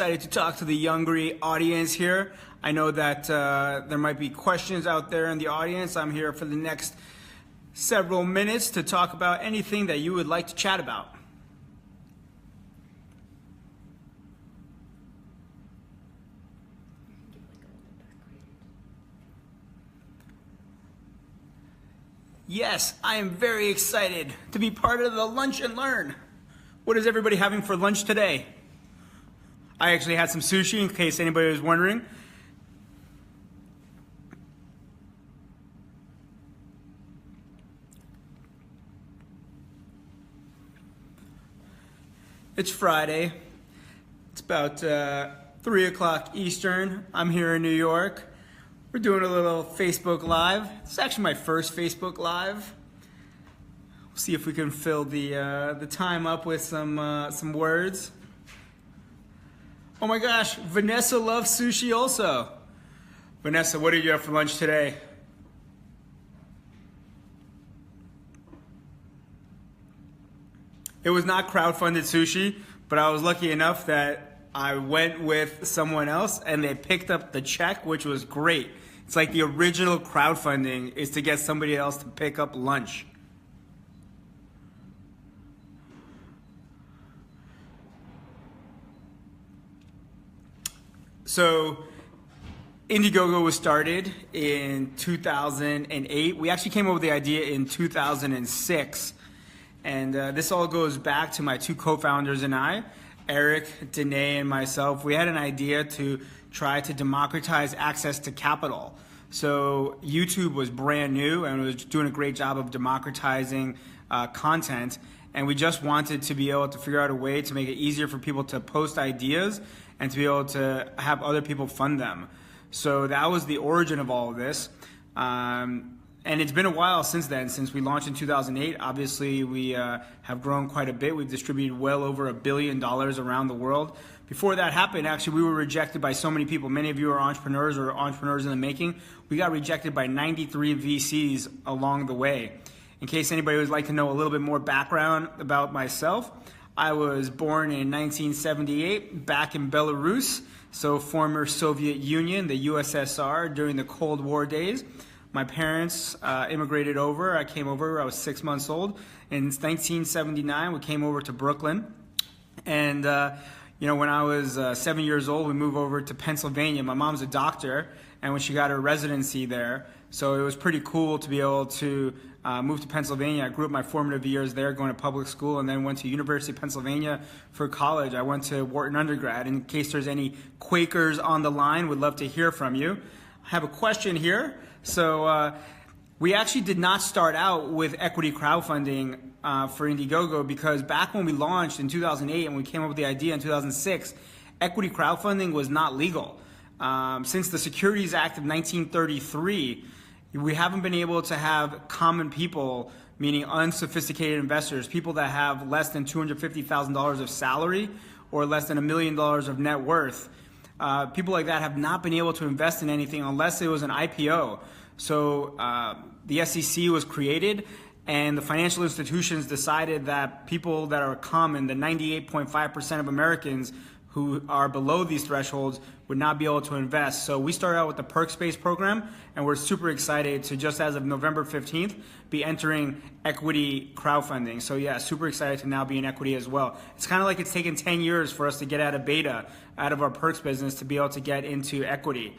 excited to talk to the Youngry audience here. I know that there might be questions out there in the audience. I'm here for the next several minutes to talk about anything that you would like to chat about. Yes, I am very excited to be part of the Lunch and Learn. What is everybody having for lunch today? I actually had some sushi in case anybody was wondering. It's Friday. It's about 3 o'clock Eastern. I'm here in New York. We're doing a little Facebook Live. It's actually my first Facebook Live. We'll see if we can fill the time up with some words. Oh my gosh, Vanessa loves sushi also. Vanessa, what did you have for lunch today? It was not crowdfunded sushi, but I was lucky enough that I went with someone else and they picked up the check, which was great. It's like the original crowdfunding is to get somebody else to pick up lunch. So Indiegogo was started in 2008. We actually came up with the idea in 2006. And this all goes back to my two co-founders and I, Eric, Danae, and myself. We had an idea to try to democratize access to capital. So YouTube was brand new and was doing a great job of democratizing content. And we just wanted to be able to figure out a way to make it easier for people to post ideas and to be able to have other people fund them. So that was the origin of all of this. And it's been a while since then, since we launched in 2008. Obviously, we have grown quite a bit. We've distributed well over $1 billion around the world. Before that happened, actually, we were rejected by so many people. Many of you are entrepreneurs or entrepreneurs in the making. We got rejected by 93 VCs along the way. In case anybody would like to know a little bit more background about myself, I was born in 1978 back in Belarus, so former Soviet Union, the USSR, during the Cold War days. My parents immigrated over. I came over, I was 6 months old. In 1979, we came over to Brooklyn. And when I was 7 years old, we moved over to Pennsylvania. My mom's a doctor, and when she got her residency there, so it was pretty cool to be able to move to Pennsylvania. I grew up my formative years there, going to public school, and then went to University of Pennsylvania for college. I went to Wharton undergrad. In case there's any Quakers on the line, would love to hear from you. I have a question here. So we actually did not start out with equity crowdfunding for Indiegogo, because back when we launched in 2008 and we came up with the idea in 2006, equity crowdfunding was not legal. Since the Securities Act of 1933, we haven't been able to have common people, meaning unsophisticated investors, people that have less than $250,000 of salary or less than $1 million of net worth. People like that have not been able to invest in anything unless it was an IPO. So the SEC was created, and the financial institutions decided that people that are common, the 98.5% of Americans who are below these thresholds, would not be able to invest. So we started out with the Perk Space program, and we're super excited to, just as of November 15th, be entering equity crowdfunding. So yeah, super excited to now be in equity as well. It's kind of like it's taken 10 years for us to get out of beta, out of our Perks business, to be able to get into equity.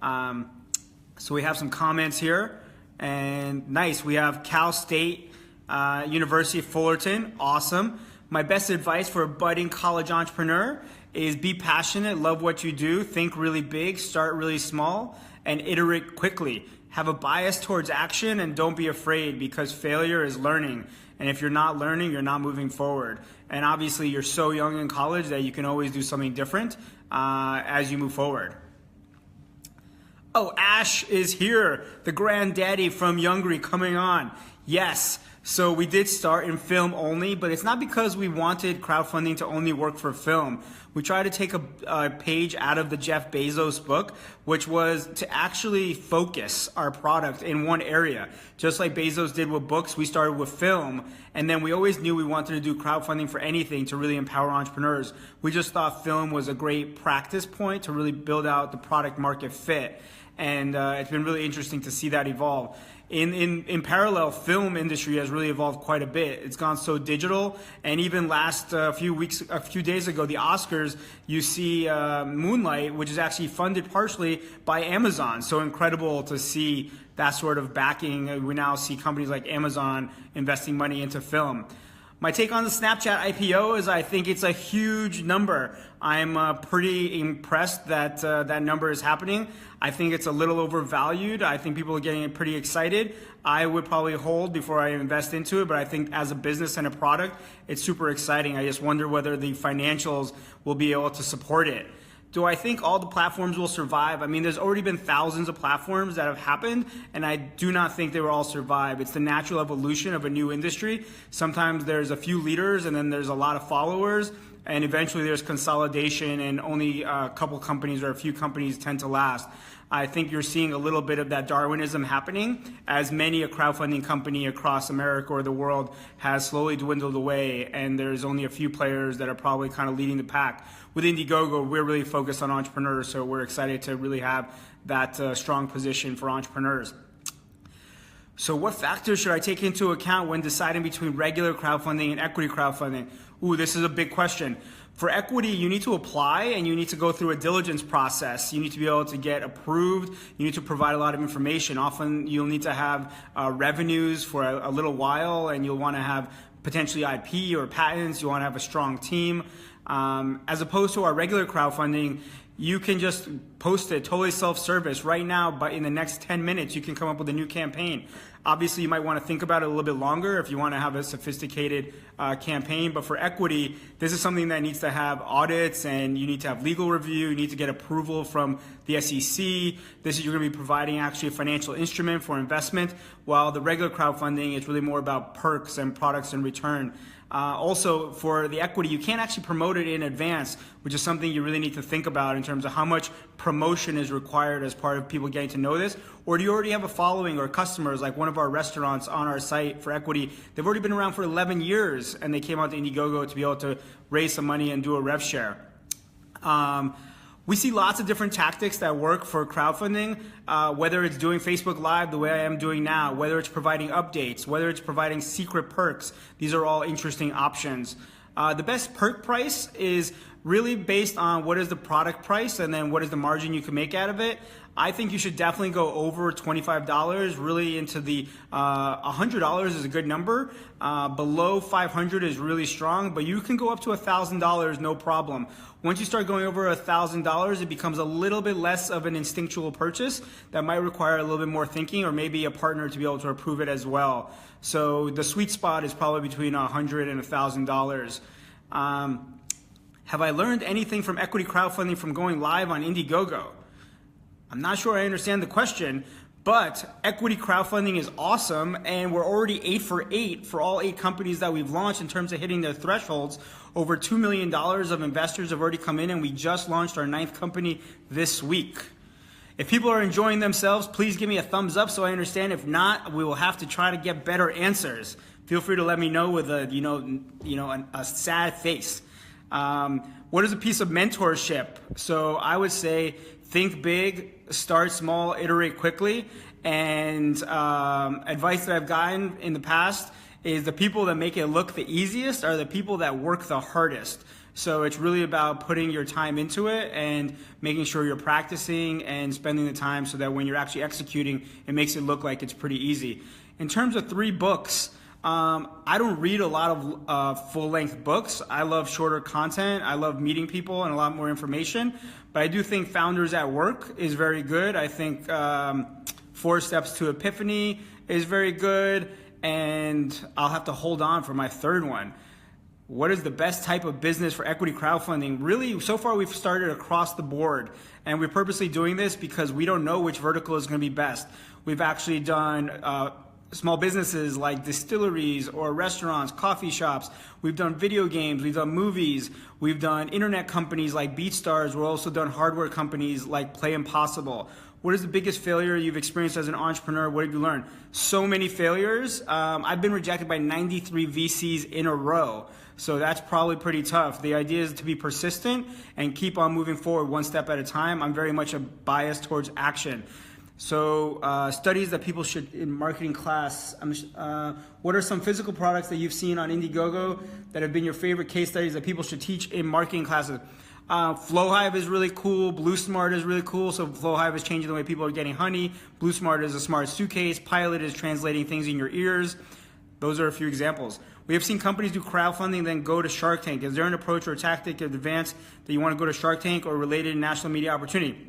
So we have some comments here, and nice. We have Cal State University of Fullerton, awesome. My best advice for a budding college entrepreneur is be passionate, love what you do, think really big, start really small, and iterate quickly. Have a bias towards action, and don't be afraid, because failure is learning. And if you're not learning, you're not moving forward. And obviously, you're so young in college that you can always do something different as you move forward. Oh, Ash is here, the granddaddy from Youngry coming on. Yes. So we did start in film only, but it's not because we wanted crowdfunding to only work for film. We tried to take a page out of the Jeff Bezos book, which was to actually focus our product in one area. Just like Bezos did with books, we started with film, and then we always knew we wanted to do crowdfunding for anything to really empower entrepreneurs. We just thought film was a great practice point to really build out the product market fit. And it's been really interesting to see that evolve. In parallel, film industry has really evolved quite a bit. It's gone so digital, and even a few days ago, the Oscars, you see Moonlight, which is actually funded partially by Amazon. So incredible to see that sort of backing. We now see companies like Amazon investing money into film. My take on the Snapchat IPO is I think it's a huge number. I'm pretty impressed that that number is happening. I think it's a little overvalued. I think people are getting pretty excited. I would probably hold before I invest into it, but I think as a business and a product, it's super exciting. I just wonder whether the financials will be able to support it. Do I think all the platforms will survive? I mean, there's already been thousands of platforms that have happened, and I do not think they will all survive. It's the natural evolution of a new industry. Sometimes there's a few leaders, and then there's a lot of followers, and eventually there's consolidation, and only a couple companies or a few companies tend to last. I think you're seeing a little bit of that Darwinism happening, as many a crowdfunding company across America or the world has slowly dwindled away, and there's only a few players that are probably kind of leading the pack. With Indiegogo, we're really focused on entrepreneurs, so we're excited to really have that strong position for entrepreneurs. So what factors should I take into account when deciding between regular crowdfunding and equity crowdfunding? Ooh, this is a big question. For equity, you need to apply and you need to go through a diligence process. You need to be able to get approved. You need to provide a lot of information. Often you'll need to have revenues for a little while, and you'll want to have potentially IP or patents. You want to have a strong team. As opposed to our regular crowdfunding, you can just post it totally self-service right now, but in the next 10 minutes, you can come up with a new campaign. Obviously, you might want to think about it a little bit longer if you want to have a sophisticated campaign, but for equity, this is something that needs to have audits, and you need to have legal review, you need to get approval from the SEC. You're going to be providing actually a financial instrument for investment, while the regular crowdfunding is really more about perks and products in return. Also, for the equity, you can't actually promote it in advance, which is something you really need to think about in terms of how much promotion is required as part of people getting to know this. Or do you already have a following or customers, like one of our restaurants on our site for equity? They've already been around for 11 years, and they came out to Indiegogo to be able to raise some money and do a rev share. We see lots of different tactics that work for crowdfunding, whether it's doing Facebook Live the way I am doing now, whether it's providing updates, whether it's providing secret perks. These are all interesting options. The best perk price is really based on what is the product price and then what is the margin you can make out of it. I think you should definitely go over $25, really into the $100 is a good number. Below $500 is really strong, but you can go up to $1,000, no problem. Once you start going over $1,000, it becomes a little bit less of an instinctual purchase that might require a little bit more thinking, or maybe a partner to be able to approve it as well. So the sweet spot is probably between $100 and $1,000. Have I learned anything from equity crowdfunding from going live on Indiegogo? I'm not sure I understand the question, but equity crowdfunding is awesome, and we're already 8 for 8 for all 8 companies that we've launched in terms of hitting their thresholds. Over $2 million of investors have already come in, and we just launched our 9th company this week. If people are enjoying themselves, please give me a thumbs up so I understand. If not, we will have to try to get better answers. Feel free to let me know with a sad face. What is a piece of mentorship? So I would say think big, start small, iterate quickly. And advice that I've gotten in the past is the people that make it look the easiest are the people that work the hardest. So it's really about putting your time into it and making sure you're practicing and spending the time so that when you're actually executing, it makes it look like it's pretty easy. In terms of 3 books, I don't read a lot of full-length books. I love shorter content. I love meeting people and a lot more information. But I do think Founders at Work is very good. I think 4 Steps to Epiphany is very good. And I'll have to hold on for my 3rd one. What is the best type of business for equity crowdfunding? Really, so far we've started across the board. And we're purposely doing this because we don't know which vertical is going to be best. We've actually done small businesses like distilleries or restaurants, coffee shops. We've done video games, we've done movies, we've done internet companies like BeatStars. We've also done hardware companies like Play Impossible. What is the biggest failure you've experienced as an entrepreneur? What have you learned? So many failures. I've been rejected by 93 VCs in a row. So that's probably pretty tough. The idea is to be persistent and keep on moving forward one step at a time. I'm very much a bias towards action. So studies that people should in marketing class. What are some physical products that you've seen on Indiegogo that have been your favorite case studies that people should teach in marketing classes? Flowhive is really cool. BlueSmart is really cool. So Flowhive is changing the way people are getting honey. BlueSmart is a smart suitcase. Pilot is translating things in your ears. Those are a few examples. We have seen companies do crowdfunding, then go to Shark Tank. Is there an approach or a tactic in advance that you want to go to Shark Tank or related national media opportunity?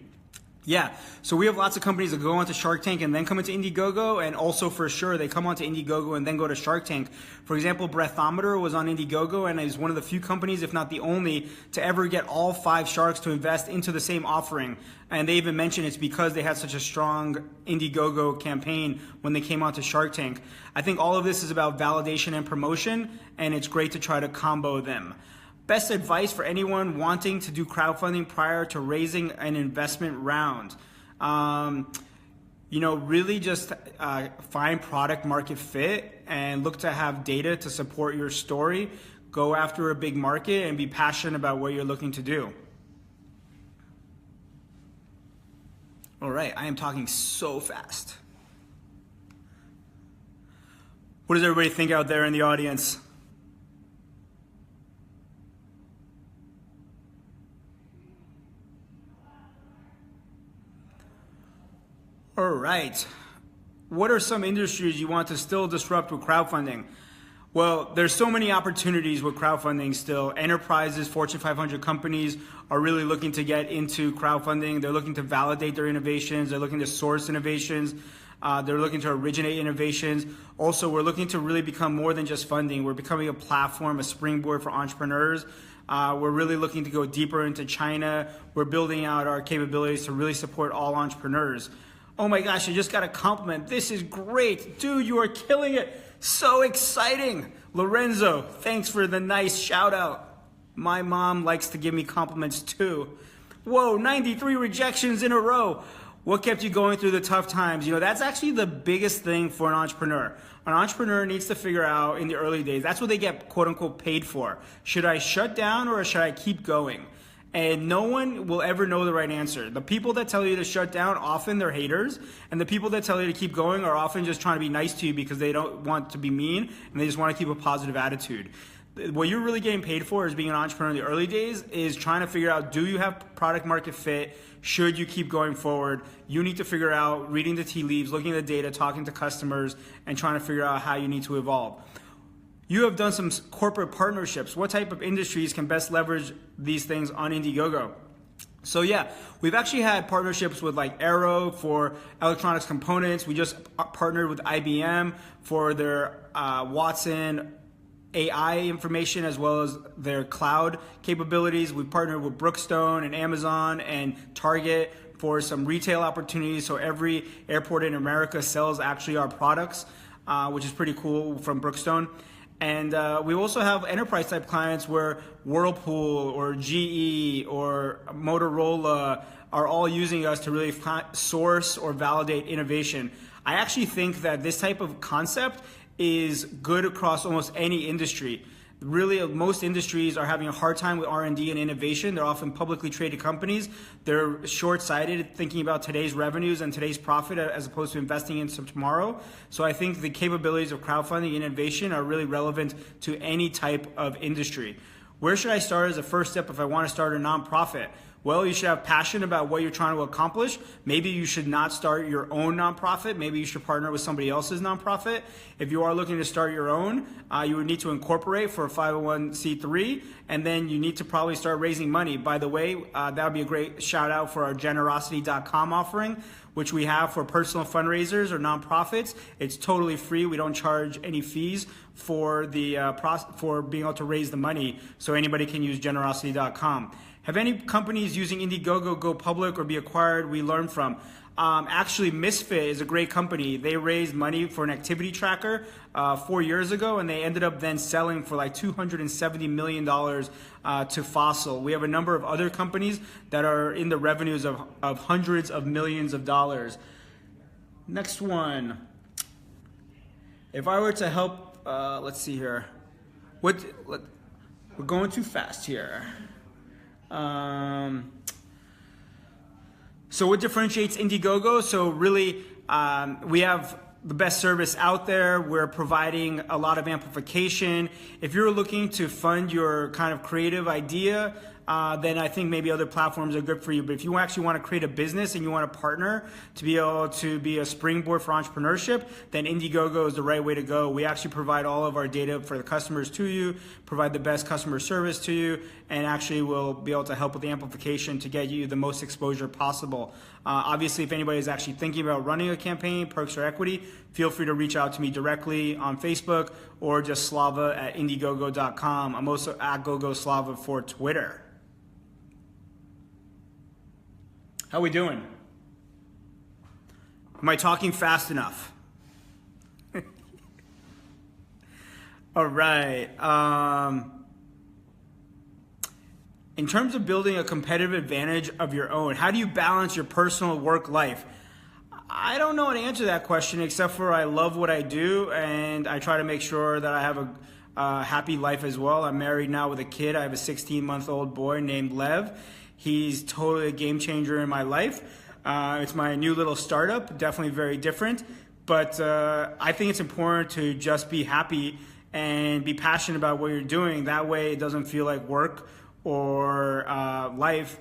Yeah, so we have lots of companies that go onto Shark Tank and then come into Indiegogo, and also for sure they come onto Indiegogo and then go to Shark Tank. For example, Breathometer was on Indiegogo and is one of the few companies, if not the only, to ever get all 5 sharks to invest into the same offering. And they even mentioned it's because they had such a strong Indiegogo campaign when they came onto Shark Tank. I think all of this is about validation and promotion, and it's great to try to combo them. Best advice for anyone wanting to do crowdfunding prior to raising an investment round. Really just find product market fit and look to have data to support your story. Go after a big market and be passionate about what you're looking to do. All right, I am talking so fast. What does everybody think out there in the audience? All right. What are some industries you want to still disrupt with crowdfunding? Well, there's so many opportunities with crowdfunding still. Enterprises, Fortune 500 companies are really looking to get into crowdfunding. They're looking to validate their innovations. They're looking to source innovations. They're looking to originate innovations. Also, we're looking to really become more than just funding. We're becoming a platform, a springboard for entrepreneurs. We're really looking to go deeper into China. We're building out our capabilities to really support all entrepreneurs. Oh my gosh, I just got a compliment. This is great. Dude, you are killing it. So exciting. Lorenzo, thanks for the nice shout out. My mom likes to give me compliments too. Whoa, 93 rejections in a row. What kept you going through the tough times? That's actually the biggest thing for an entrepreneur. An entrepreneur needs to figure out in the early days, that's what they get quote unquote paid for. Should I shut down or should I keep going? And no one will ever know the right answer. The people that tell you to shut down, often they're haters. And the people that tell you to keep going are often just trying to be nice to you because they don't want to be mean and they just want to keep a positive attitude. What you're really getting paid for as being an entrepreneur in the early days is trying to figure out, do you have product market fit? Should you keep going forward? You need to figure out reading the tea leaves, looking at the data, talking to customers, and trying to figure out how you need to evolve. You have done some corporate partnerships. What type of industries can best leverage these things on Indiegogo? So yeah, we've actually had partnerships with like Arrow for electronics components. We just partnered with IBM for their Watson AI information as well as their cloud capabilities. We've partnered with Brookstone and Amazon and Target for some retail opportunities. So every airport in America sells actually our products, which is pretty cool from Brookstone. And we also have enterprise type clients where Whirlpool or GE or Motorola are all using us to really source or validate innovation. I actually think that this type of concept is good across almost any industry. Really, most industries are having a hard time with R&D and innovation. They're often publicly traded companies. They're short-sighted, thinking about today's revenues and today's profit as opposed to investing in some tomorrow. So I think the capabilities of crowdfunding and innovation are really relevant to any type of industry. Where should I start as a first step if I want to start a nonprofit? Well, you should have passion about what you're trying to accomplish. Maybe you should not start your own nonprofit. Maybe you should partner with somebody else's nonprofit. If you are looking to start your own, you would need to incorporate for a 501c3, and then you need to probably start raising money. By the way, that would be a great shout out for our generosity.com offering, which we have for personal fundraisers or nonprofits. It's totally free. We don't charge any fees for for being able to raise the money, so anybody can use generosity.com. Have any companies using Indiegogo go public or be acquired we learn from? Actually, Misfit is a great company. They raised money for an activity tracker 4 years ago, and they ended up then selling for like $270 million to Fossil. We have a number of other companies that are in the revenues of hundreds of millions of dollars. Next one. If I were to help, let's see here. We're going too fast here. So what differentiates Indiegogo? So really, we have the best service out there. We're providing a lot of amplification. If you're looking to fund your kind of creative idea, then I think maybe other platforms are good for you. But if you actually want to create a business and you want to partner to be able to be a springboard for entrepreneurship, then Indiegogo is the right way to go. We actually provide all of our data for the customers to you, provide the best customer service to you, and actually will be able to help with the amplification to get you the most exposure possible. Obviously, if anybody is actually thinking about running a campaign, perks or equity, feel free to reach out to me directly on Facebook or just slava@indiegogo.com. I'm also at GoGoSlava for Twitter. How we doing? Am I talking fast enough? All right. In terms of building a competitive advantage of your own, how do you balance your personal work life? I don't know how to answer that question except for I love what I do and I try to make sure that I have a happy life as well. I'm married now with a kid. I have a 16-month-old boy named Lev. He's totally a game changer in my life. It's my new little startup, definitely very different. But I think it's important to just be happy and be passionate about what you're doing. That way it doesn't feel like work or life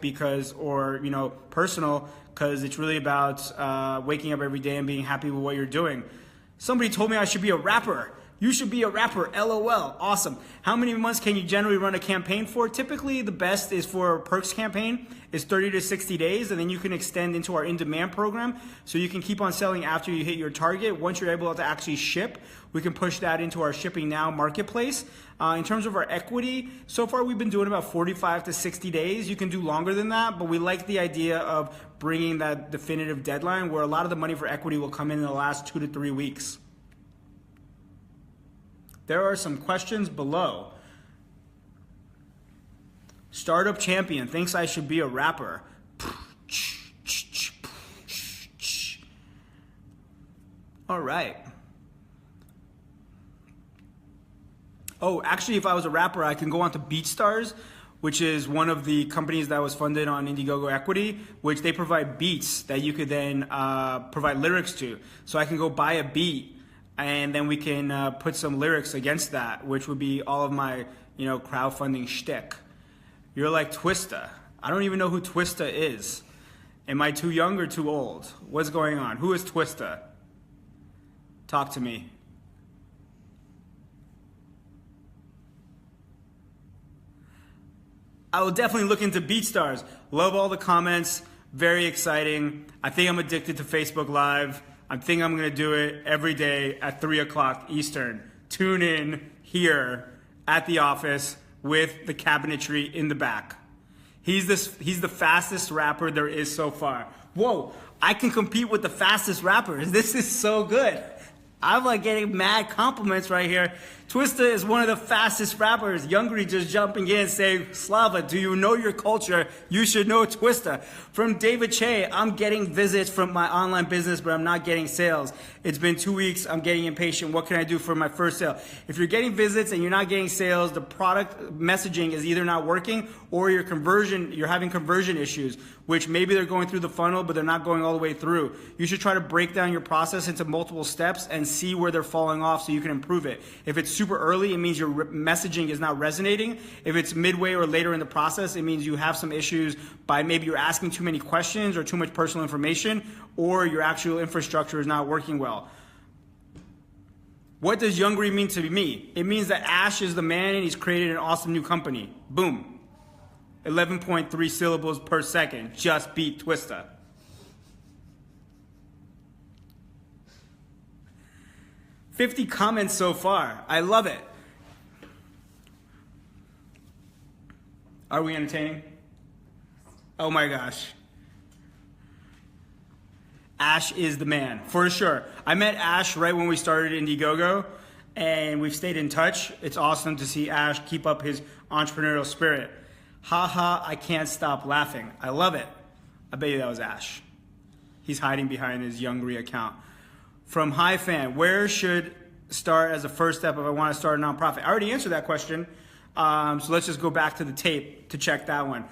personal, because it's really about waking up every day and being happy with what you're doing. Somebody told me I should be a rapper. You should be a rapper, LOL, awesome. How many months can you generally run a campaign for? Typically, the best is for a perks campaign is 30 to 60 days, and then you can extend into our in-demand program, so you can keep on selling after you hit your target. Once you're able to actually ship, we can push that into our Shipping Now marketplace. In terms of our equity, so far we've been doing about 45 to 60 days. You can do longer than that, but we like the idea of bringing that definitive deadline where a lot of the money for equity will come in the last 2 to 3 weeks. There are some questions below. Startup champion thinks I should be a rapper. All right. Oh, actually, if I was a rapper, I can go on to BeatStars, which is one of the companies that was funded on Indiegogo Equity, which they provide beats that you could then provide lyrics to. So I can go buy a beat, and then we can put some lyrics against that, which would be all of my, crowdfunding shtick. You're like Twista. I don't even know who Twista is. Am I too young or too old? What's going on? Who is Twista? Talk to me. I will definitely look into BeatStars. Love all the comments. Very exciting. I think I'm addicted to Facebook Live. I think I'm going to do it every day at 3 o'clock Eastern. Tune in here at the office with the cabinetry in the back. He's the fastest rapper there is so far. Whoa, I can compete with the fastest rappers. This is so good. I'm like getting mad compliments right here. Twista is one of the fastest rappers. Youngry just jumping in saying, Slava, do you know your culture? You should know Twista. From David Che, I'm getting visits from my online business, but I'm not getting sales. It's been 2 weeks. I'm getting impatient. What can I do for my first sale? If you're getting visits and you're not getting sales, the product messaging is either not working or you're having conversion issues, which maybe they're going through the funnel, but they're not going all the way through. You should try to break down your process into multiple steps and see where they're falling off so you can improve it. If it's super early, it means your messaging is not resonating. If it's midway or later in the process, it means you have some issues by maybe you're asking too many questions or too much personal information, or your actual infrastructure is not working well. What does Youngry mean to me? It means that Ash is the man and he's created an awesome new company. Boom. 11.3 syllables per second. Just beat Twista. $50 comments so far. I love it. Are we entertaining? Oh my gosh. Ash is the man, for sure. I met Ash right when we started Indiegogo, and we've stayed in touch. It's awesome to see Ash keep up his entrepreneurial spirit. Haha, I can't stop laughing. I love it. I bet you that was Ash. He's hiding behind his Youngry account. From Hi Fan, where should start as a first step if I want to start a nonprofit? I already answered that question, so let's just go back to the tape to check that one.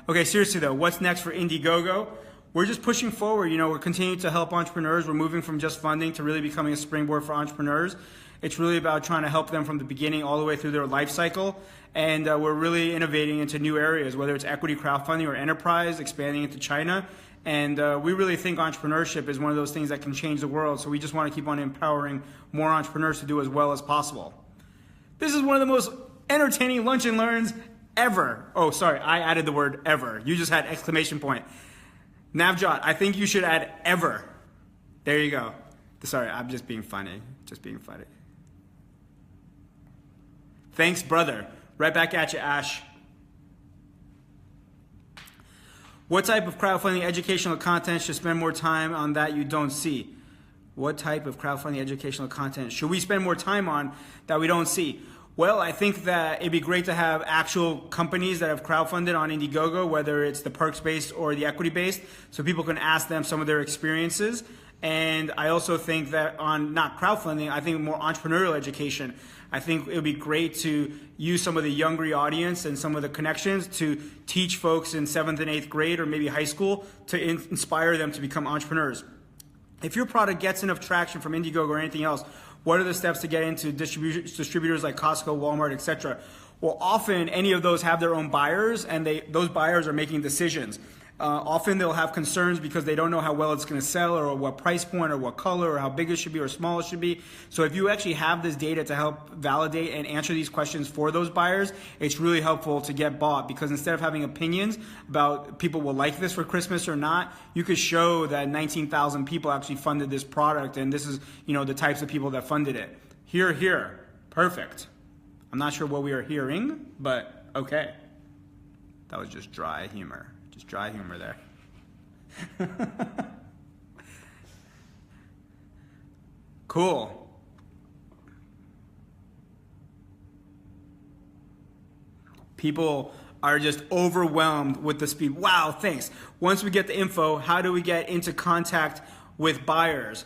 Okay, seriously though, what's next for Indiegogo? We're just pushing forward. You know, we're continuing to help entrepreneurs. We're moving from just funding to really becoming a springboard for entrepreneurs. It's really about trying to help them from the beginning all the way through their life cycle. And we're really innovating into new areas, whether it's equity crowdfunding or enterprise, expanding into China. And we really think entrepreneurship is one of those things that can change the world. So we just want to keep on empowering more entrepreneurs to do as well as possible. This is one of the most entertaining lunch and learns ever. Oh, sorry, I added the word ever. You just had exclamation point. Navjot, I think you should add ever. There you go. Sorry, I'm just being funny. Just being funny. Thanks, brother. Right back at you, Ash. What type of crowdfunding educational content should spend more time on that you don't see? What type of crowdfunding educational content should we spend more time on that we don't see? Well, I think that it'd be great to have actual companies that have crowdfunded on Indiegogo, whether it's the perks-based or the equity-based, so people can ask them some of their experiences. And I also think that on not crowdfunding, I think more entrepreneurial education. I think it would be great to use some of the Youngry audience and some of the connections to teach folks in 7th and 8th grade or maybe high school to inspire them to become entrepreneurs. If your product gets enough traction from Indiegogo or anything else, what are the steps to get into distributors like Costco, Walmart, etc.? Well, often any of those have their own buyers, and those buyers are making decisions. Often they'll have concerns because they don't know how well it's going to sell, or what price point, or what color, or how big it should be, or small it should be. So if you actually have this data to help validate and answer these questions for those buyers, it's really helpful to get bought, because instead of having opinions about people will like this for Christmas or not, you could show that 19,000 people actually funded this product, and this is, you know, the types of people that funded it. Here. Perfect. I'm not sure what we are hearing, but okay. That was just dry humor. Just dry humor there. Cool. People are just overwhelmed with the speed. Wow, thanks. Once we get the info, how do we get into contact with buyers?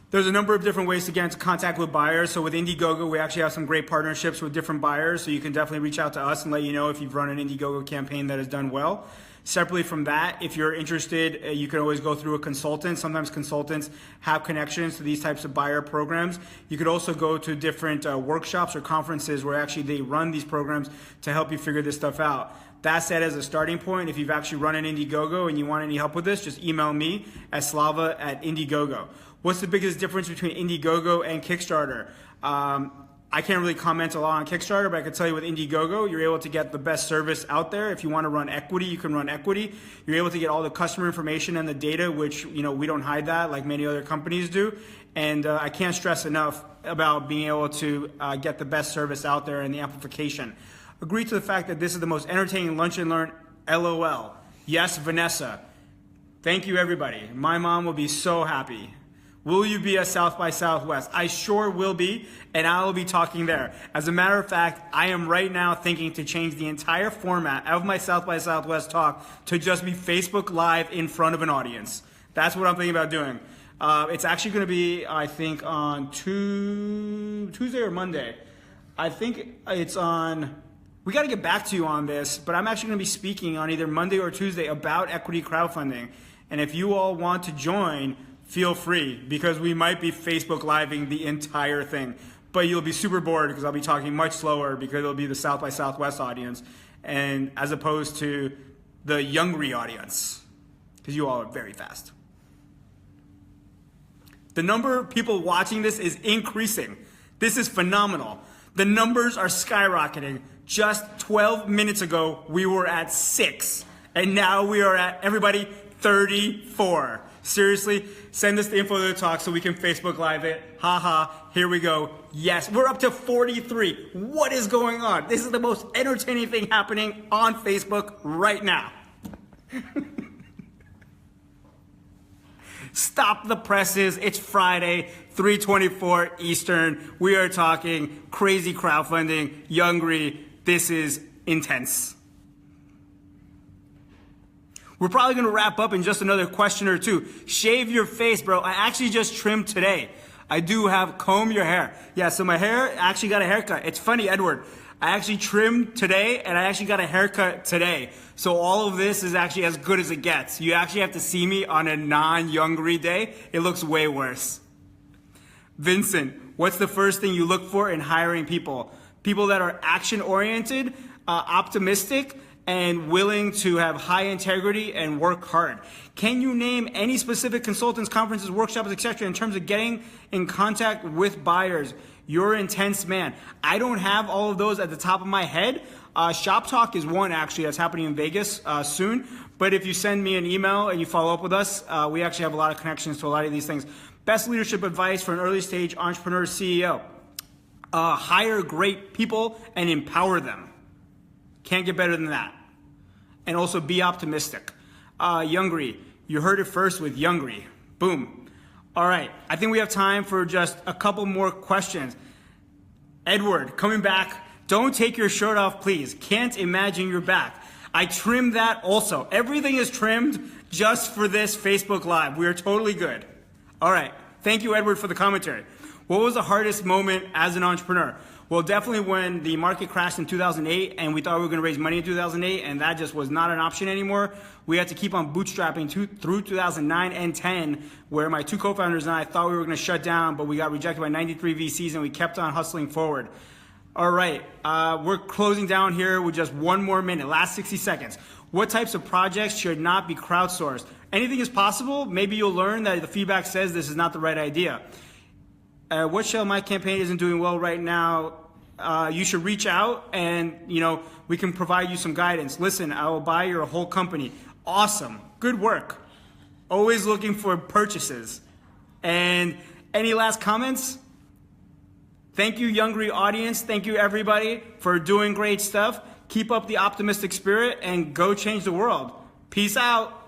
There's a number of different ways to get into contact with buyers. So with Indiegogo, we actually have some great partnerships with different buyers. So you can definitely reach out to us and let you know if you've run an Indiegogo campaign that has done well. Separately from that, if you're interested, you can always go through a consultant. Sometimes consultants have connections to these types of buyer programs. You could also go to different workshops or conferences where actually they run these programs to help you figure this stuff out. That said, as a starting point, if you've actually run an Indiegogo and you want any help with this, just email me at slava@Indiegogo. What's the biggest difference between Indiegogo and Kickstarter? I can't really comment a lot on Kickstarter, but I can tell you with Indiegogo, you're able to get the best service out there. If you want to run equity, you can run equity. You're able to get all the customer information and the data, which, you know, we don't hide that like many other companies do. And I can't stress enough about being able to get the best service out there and the amplification. Agree to the fact that this is the most entertaining lunch and learn, LOL. Yes, Vanessa. Thank you, everybody. My mom will be so happy. Will you be at South by Southwest? I sure will be, and I will be talking there. As a matter of fact, I am right now thinking to change the entire format of my South by Southwest talk to just be Facebook Live in front of an audience. That's what I'm thinking about doing. It's actually going to be, I think, on Tuesday or Monday. I think it's on, we got to get back to you on this, but I'm actually going to be speaking on either Monday or Tuesday about equity crowdfunding. And if you all want to join, feel free, because we might be Facebook Living the entire thing. But you'll be super bored because I'll be talking much slower because it'll be the South by Southwest audience, and as opposed to the Youngry audience, because you all are very fast. The number of people watching this is increasing. This is phenomenal. The numbers are skyrocketing. Just 12 minutes ago, we were at 6, and now we are at, everybody, 34. Seriously, send us the info to the talk so we can Facebook Live it. Haha, here we go. Yes, we're up to 43. What is going on? This is the most entertaining thing happening on Facebook right now. Stop the presses. It's Friday, 3:24 Eastern. We are talking crazy crowdfunding. Youngry, this is intense. We're probably going to wrap up in just another question or two. Shave your face, bro. I actually just trimmed today. I do have comb your hair. Yeah, so my hair actually got a haircut. It's funny, Edward. I actually trimmed today and I actually got a haircut today. So all of this is actually as good as it gets. You actually have to see me on a non-Youngry day. It looks way worse. Vincent, what's the first thing you look for in hiring people? People that are action-oriented, optimistic, and willing to have high integrity and work hard. Can you name any specific consultants, conferences, workshops, etc. in terms of getting in contact with buyers? You're an intense man. I don't have all of those at the top of my head. Shop Talk is one actually that's happening in Vegas soon. But if you send me an email and you follow up with us, we actually have a lot of connections to a lot of these things. Best leadership advice for an early stage entrepreneur CEO. Hire great people and empower them. Can't get better than that. And also be optimistic. Youngry, you heard it first with Youngry. Boom. All right, I think we have time for just a couple more questions. Edward, coming back. Don't take your shirt off, please. Can't imagine your back. I trimmed that also. Everything is trimmed just for this Facebook Live. We are totally good. All right, thank you, Edward, for the commentary. What was the hardest moment as an entrepreneur? Well, definitely when the market crashed in 2008 and we thought we were going to raise money in 2008 and that just was not an option anymore. We had to keep on bootstrapping through 2009 and 10 where my two co-founders and I thought we were going to shut down, but we got rejected by 93 VCs and we kept on hustling forward. All right, we're closing down here with just one more minute, last 60 seconds. What types of projects should not be crowdsourced? Anything is possible. Maybe you'll learn that the feedback says this is not the right idea. What shall my campaign isn't doing well right now? You should reach out and, we can provide you some guidance. Listen, I will buy your whole company. Awesome. Good work. Always looking for purchases. And any last comments? Thank you, Youngry audience. Thank you, everybody, for doing great stuff. Keep up the optimistic spirit and go change the world. Peace out.